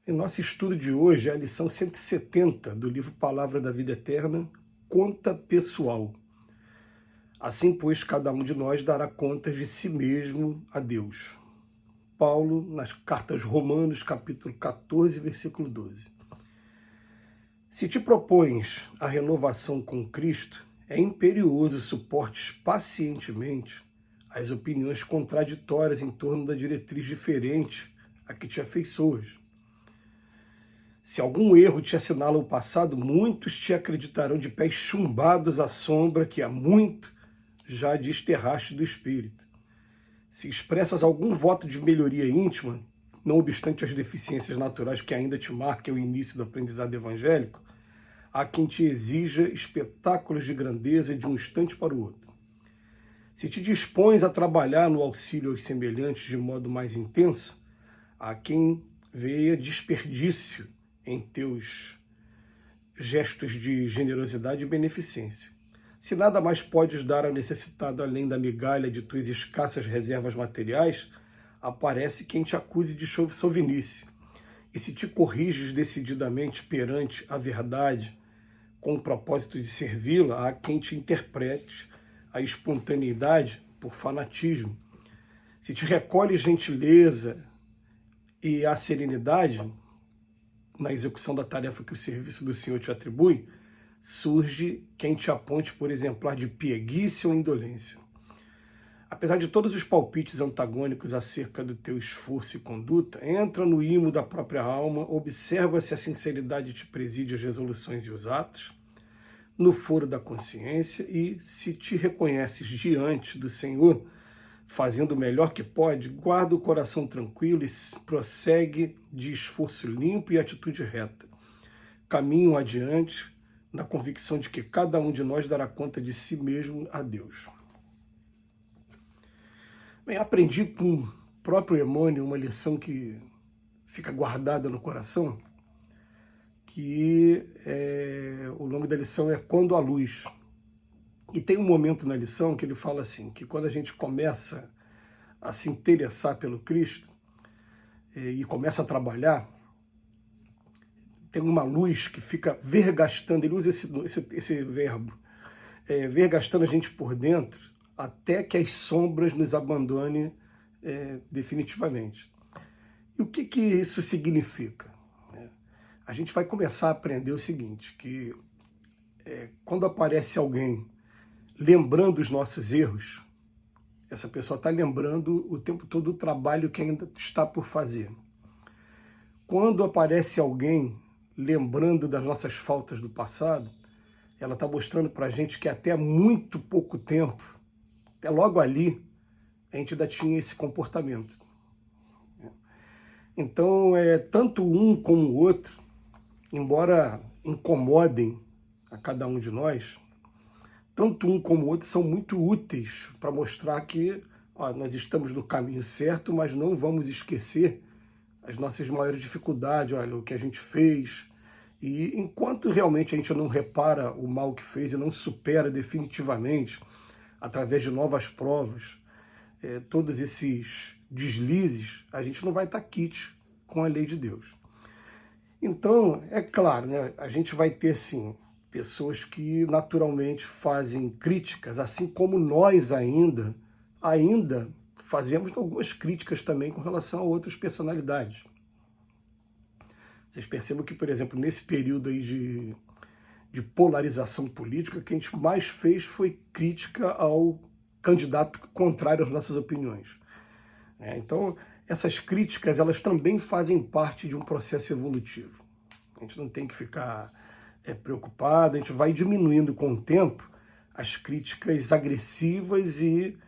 Em nosso estudo de hoje é a lição 170 do livro Palavra da Vida Eterna, Conta Pessoal. Assim, pois, cada um de nós dará contas de si mesmo a Deus. Paulo, nas cartas Romanos, capítulo 14, versículo 12. Se te propões a renovação com Cristo, é imperioso suportes pacientemente as opiniões contraditórias em torno da diretriz diferente a que te afeiçoas. Se algum erro te assinala o passado, muitos te acreditarão de pés chumbados à sombra que há muito já desterraste do espírito. Se expressas algum voto de melhoria íntima, não obstante as deficiências naturais que ainda te marquem o início do aprendizado evangélico, há quem te exija espetáculos de grandeza de um instante para o outro. Se te dispões a trabalhar no auxílio aos semelhantes de modo mais intenso, há quem veja desperdício em teus gestos de generosidade e beneficência. Se nada mais podes dar ao necessitado além da migalha de tuas escassas reservas materiais, aparece quem te acuse de sovinice. E se te corriges decididamente perante a verdade, com o propósito de servi-la, há quem te interprete a espontaneidade por fanatismo. Se te recolhes gentileza e a serenidade na execução da tarefa que o serviço do Senhor te atribui, surge quem te aponte por exemplar de pieguice ou indolência. Apesar de todos os palpites antagônicos acerca do teu esforço e conduta, entra no imo da própria alma, observa se a sinceridade te preside as resoluções e os atos, no foro da consciência, e se te reconheces diante do Senhor, fazendo o melhor que pode, guarda o coração tranquilo e prossegue de esforço limpo e atitude reta. Caminho adiante, na convicção de que cada um de nós dará conta de si mesmo a Deus. Bem, aprendi com o próprio Emmanuel uma lição que fica guardada no coração, que o nome da lição é Quando a Luz. E tem um momento na lição que ele fala assim, que quando a gente começa a se interessar pelo Cristo e começa a trabalhar, tem uma luz que fica vergastando, ele usa esse verbo, vergastando a gente por dentro, até que as sombras nos abandonem definitivamente. E o que isso significa? A gente vai começar a aprender o seguinte, que quando aparece alguém lembrando os nossos erros, essa pessoa está lembrando o tempo todo o trabalho que ainda está por fazer. Quando aparece alguém lembrando das nossas faltas do passado, ela está mostrando para a gente que até muito pouco tempo, até logo ali, a gente ainda tinha esse comportamento. Então, tanto um como o outro, embora incomodem a cada um de nós, tanto um como o outro são muito úteis para mostrar que nós estamos no caminho certo, mas não vamos esquecer as nossas maiores dificuldades, o que a gente fez. E enquanto realmente a gente não repara o mal que fez e não supera definitivamente, através de novas provas, todos esses deslizes, a gente não vai estar quites com a lei de Deus. Então, é claro, né, a gente vai ter, sim, pessoas que naturalmente fazem críticas, assim como nós ainda fazemos algumas críticas também com relação a outras personalidades. Vocês percebam que, por exemplo, nesse período aí de polarização política, o que a gente mais fez foi crítica ao candidato contrário às nossas opiniões. Então, essas críticas, elas também fazem parte de um processo evolutivo. A gente não tem que ficar preocupado, a gente vai diminuindo com o tempo as críticas agressivas e,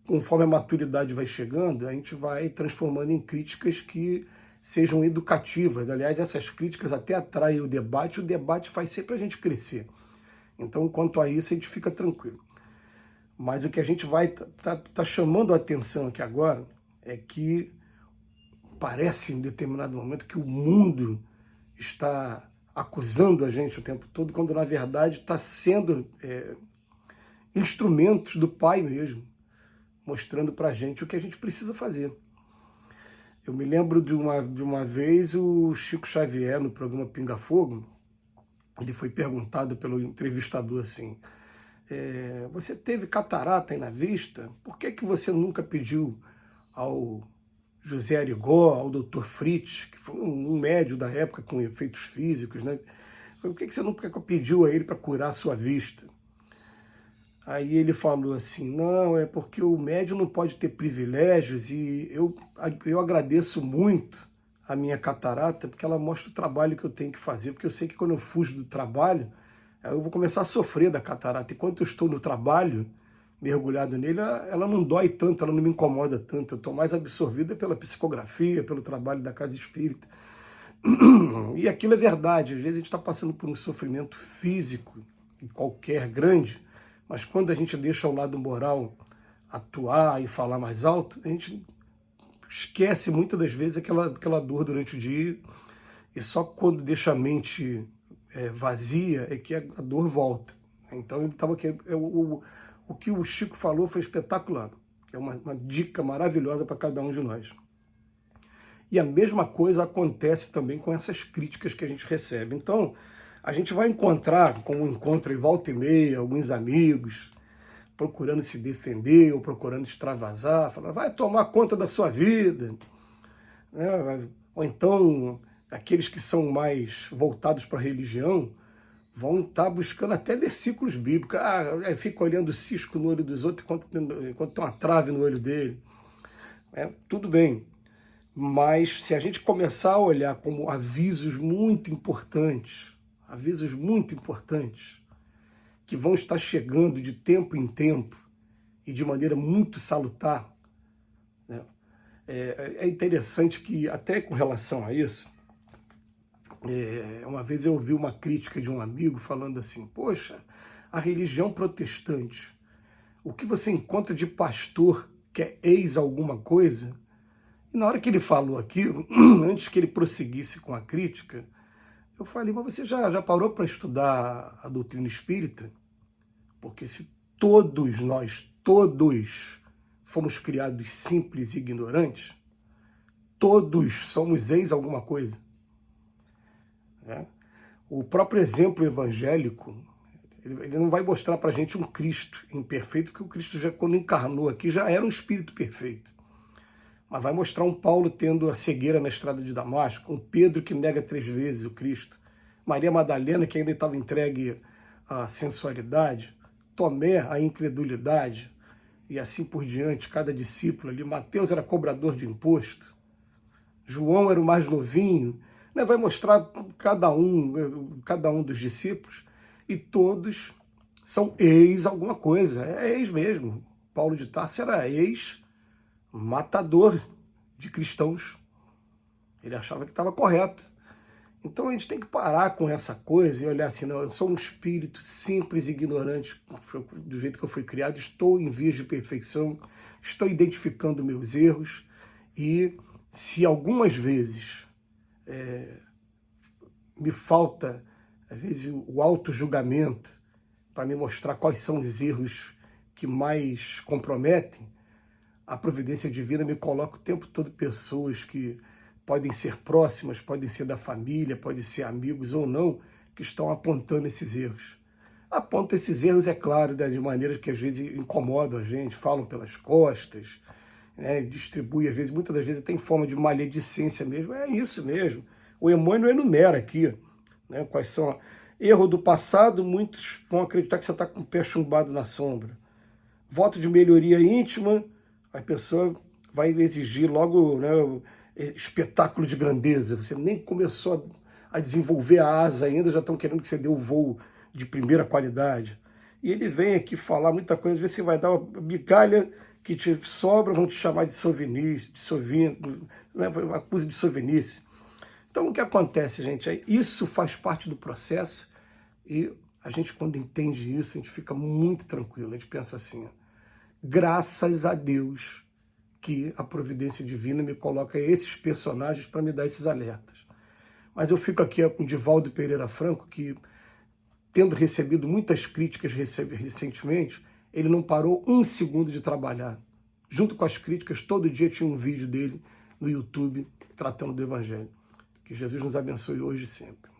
conforme a maturidade vai chegando, a gente vai transformando em críticas que sejam educativas. Aliás, essas críticas até atraem o debate faz sempre a gente crescer. Então, quanto a isso, a gente fica tranquilo. Mas o que a gente vai tá chamando a atenção aqui agora é que parece, em determinado momento, que o mundo está acusando a gente o tempo todo, quando, na verdade, está sendo instrumentos do Pai mesmo, mostrando para a gente o que a gente precisa fazer. Eu me lembro de uma vez o Chico Xavier, no programa Pinga Fogo, ele foi perguntado pelo entrevistador assim, você teve catarata aí na vista? Por que você nunca pediu ao José Arigó, ao Dr. Fritz, que foi um médium da época com efeitos físicos, né? Por que você nunca pediu a ele para curar a sua vista? Aí ele falou assim, não, é porque o médium não pode ter privilégios e eu agradeço muito a minha catarata porque ela mostra o trabalho que eu tenho que fazer, porque eu sei que quando eu fujo do trabalho, eu vou começar a sofrer da catarata. Enquanto eu estou no trabalho, mergulhado nele, ela não dói tanto, ela não me incomoda tanto. Eu estou mais absorvida pela psicografia, pelo trabalho da casa espírita. E aquilo é verdade. Às vezes a gente está passando por um sofrimento físico, qualquer grande, mas quando a gente deixa o lado moral atuar e falar mais alto, a gente esquece muitas das vezes aquela dor durante o dia, e só quando deixa a mente vazia é que a dor volta. Então ele estava aqui, o que o Chico falou foi espetacular, é uma dica maravilhosa para cada um de nós. E a mesma coisa acontece também com essas críticas que a gente recebe. Então, a gente vai encontrar, como encontra em volta e meia, alguns amigos procurando se defender ou procurando extravasar, falando, vai tomar conta da sua vida, né? Ou então, aqueles que são mais voltados para a religião vão estar buscando até versículos bíblicos. Fica olhando o cisco no olho dos outros enquanto tem uma trave no olho dele. Tudo bem, mas se a gente começar a olhar como avisos muito importantes, que vão estar chegando de tempo em tempo e de maneira muito salutar, né? É interessante que, até com relação a isso, uma vez eu ouvi uma crítica de um amigo falando assim, poxa, a religião protestante, o que você encontra de pastor que é ex alguma coisa? E na hora que ele falou aquilo, antes que ele prosseguisse com a crítica, eu falei, mas você já parou para estudar a doutrina espírita? Porque se nós todos, fomos criados simples e ignorantes, todos somos ex alguma coisa. O próprio exemplo evangélico, ele não vai mostrar para a gente um Cristo imperfeito, porque o Cristo, já quando encarnou aqui, já era um espírito perfeito. Mas vai mostrar um Paulo tendo a cegueira na estrada de Damasco, um Pedro que nega 3 vezes o Cristo, Maria Madalena que ainda estava entregue à sensualidade, Tomé à incredulidade, e assim por diante, cada discípulo ali. Mateus era cobrador de imposto, João era o mais novinho, né? Vai mostrar cada um dos discípulos, e todos são ex alguma coisa, é ex mesmo. Paulo de Tarso era ex-matador de cristãos, ele achava que estava correto. Então a gente tem que parar com essa coisa e olhar assim, não, eu sou um espírito simples e ignorante, do jeito que eu fui criado, estou em vias de perfeição, estou identificando meus erros, e se algumas vezes me falta, às vezes, o auto-julgamento para me mostrar quais são os erros que mais comprometem, a providência divina me coloca o tempo todo pessoas que podem ser próximas, podem ser da família, podem ser amigos ou não, que estão apontando esses erros. Apontam esses erros, é claro, de maneiras que às vezes incomodam a gente, falam pelas costas, né, distribui, às vezes, muitas das vezes tem forma de maledicência mesmo, é isso mesmo. O Emmanuel enumera aqui, né, quais são. Erro do passado, muitos vão acreditar que você está com o pé chumbado na sombra. Voto de melhoria íntima, a pessoa vai exigir logo, né, espetáculo de grandeza. Você nem começou a desenvolver a asa ainda, já estão querendo que você dê o voo de primeira qualidade. E ele vem aqui falar muita coisa, às vezes você vai dar uma migalha que te sobra, vão te chamar de sovinice, né, acusa de sovinice. Então o que acontece, gente? Isso faz parte do processo, e a gente, quando entende isso, a gente fica muito tranquilo, a gente pensa assim, graças a Deus que a providência divina me coloca esses personagens para me dar esses alertas. Mas eu fico aqui com o Divaldo Pereira Franco, que, tendo recebido muitas críticas recentemente, ele não parou um segundo de trabalhar. Junto com as críticas, todo dia tinha um vídeo dele no YouTube, tratando do Evangelho. Que Jesus nos abençoe hoje e sempre.